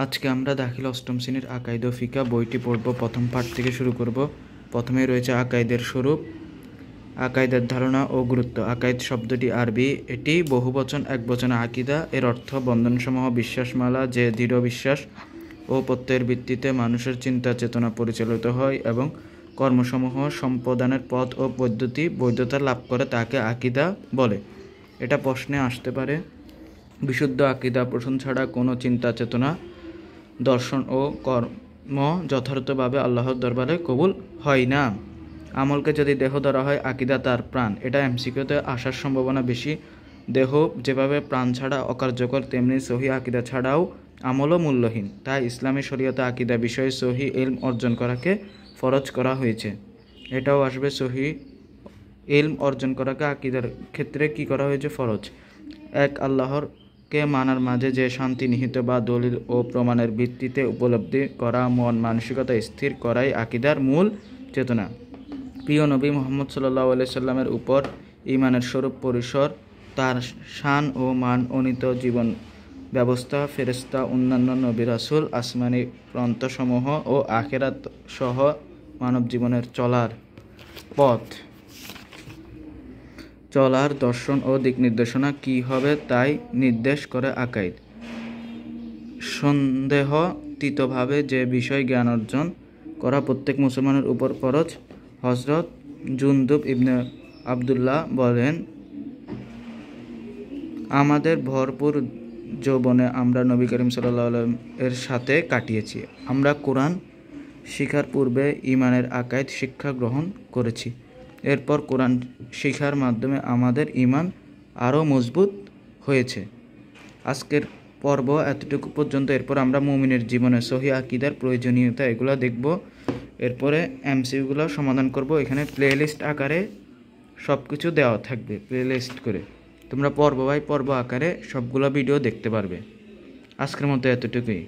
আজকে আমরা দাখিল অষ্টম শ্রেণীর আকাইদ ও ফিকা বইটি পড়ব। প্রথম পাঠ থেকে শুরু করব। প্রথমে রয়েছে আকাইদের স্বরূপ, আকাইদের ধারণা ও গুরুত্ব। আকাইদ শব্দটি আরবি, এটি বহুবচন একবচন আকিদা। এর অর্থ বন্ধনসমূহ বিশ্বাসমালা, যে দৃঢ় বিশ্বাস ও প্রত্যয়ের ভিত্তিতে মানুষের চিন্তা চেতনা পরিচালিত হয় এবং কর্মসমূহ সম্পাদনের পথ ও পদ্ধতি বৈধতা লাভ করে, তাকে আকিদা বলে। এটা প্রশ্নে আসতে পারে, বিশুদ্ধ আকিদা পোষণ ছাড়া কোনো চিন্তা চেতনা, দর্শন ও কর্ম যথার্থভাবে আল্লাহর দরবারে কবুল হয় না। আমলকে যদি দেহ ধরা হয়, আকিদা তার প্রাণ। এটা এমসিকিউতে আসার সম্ভাবনা বেশি। দেহ যেভাবে প্রাণ ছাড়া অকার্যকর, তেমনি সহি আকিদা ছাড়াও আমলও মূল্যহীন। তাই ইসলামী শরীয়তে আকিদা বিষয়ে সহি ইলম অর্জন করাকে ফরজ করা হয়েছে। এটাও আসবে, সহি ইলম অর্জন করাকে আকিদার ক্ষেত্রে কি করা হয়েছে? ফরজ। এক আল্লাহরকে মানার মাঝে যে শান্তি নিহিত বা দলিল ও প্রমাণের ভিত্তিতে উপলব্ধি করা, মন মানসিকতা স্থির করাই আকিদার মূল চেতনা। প্রিয় নবী মুহাম্মদ সাল্লাল্লাহু আলাইহি সাল্লামের উপর ঈমানের স্বরূপ পরিসর, তার শান ও মান, অনীত জীবন ব্যবস্থা, ফেরেশতা, অন্যান্য নবী রাসূল, আসমানি গ্রন্থসমূহ ও আখিরাত সহ মানব জীবনের চলার পথ, চলার দর্শন ও দিক নির্দেশনা কী হবে তাই নির্দেশ করে আকাইদ। সন্দেহাতীতভাবে যে বিষয় জ্ঞান অর্জন করা প্রত্যেক মুসলমানের উপর ফরজ। হযরত জুনদুব ইবনে আবদুল্লাহ বলেন, আমাদের ভরপুর যৌবনে আমরা নবী করিম সাল্লাল্লাহু আলাইহি এর সাথে কাটিয়েছি। আমরা কোরআন শিখার পূর্বে ঈমানের আকাইদ শিক্ষা গ্রহণ করেছি। এরপর কোরআন শিখার মাধ্যমে আমাদের ঈমান আরও মজবুত হয়েছে। আজকের পর্ব এতটুকু পর্যন্ত। এরপর আমরা মুমিনের জীবনে সহি আকিদার প্রয়োজনীয়তা এগুলো দেখব। এরপরে এমসিকিউগুলো সমাধান করব। এখানে প্লেলিস্ট আকারে সব কিছু দেওয়া থাকবে, প্লেলিস্ট করে তোমরা পর্ব বাই পর্ব আকারে সবগুলো ভিডিও দেখতে পারবে। আজকের মতো এতটুকুই।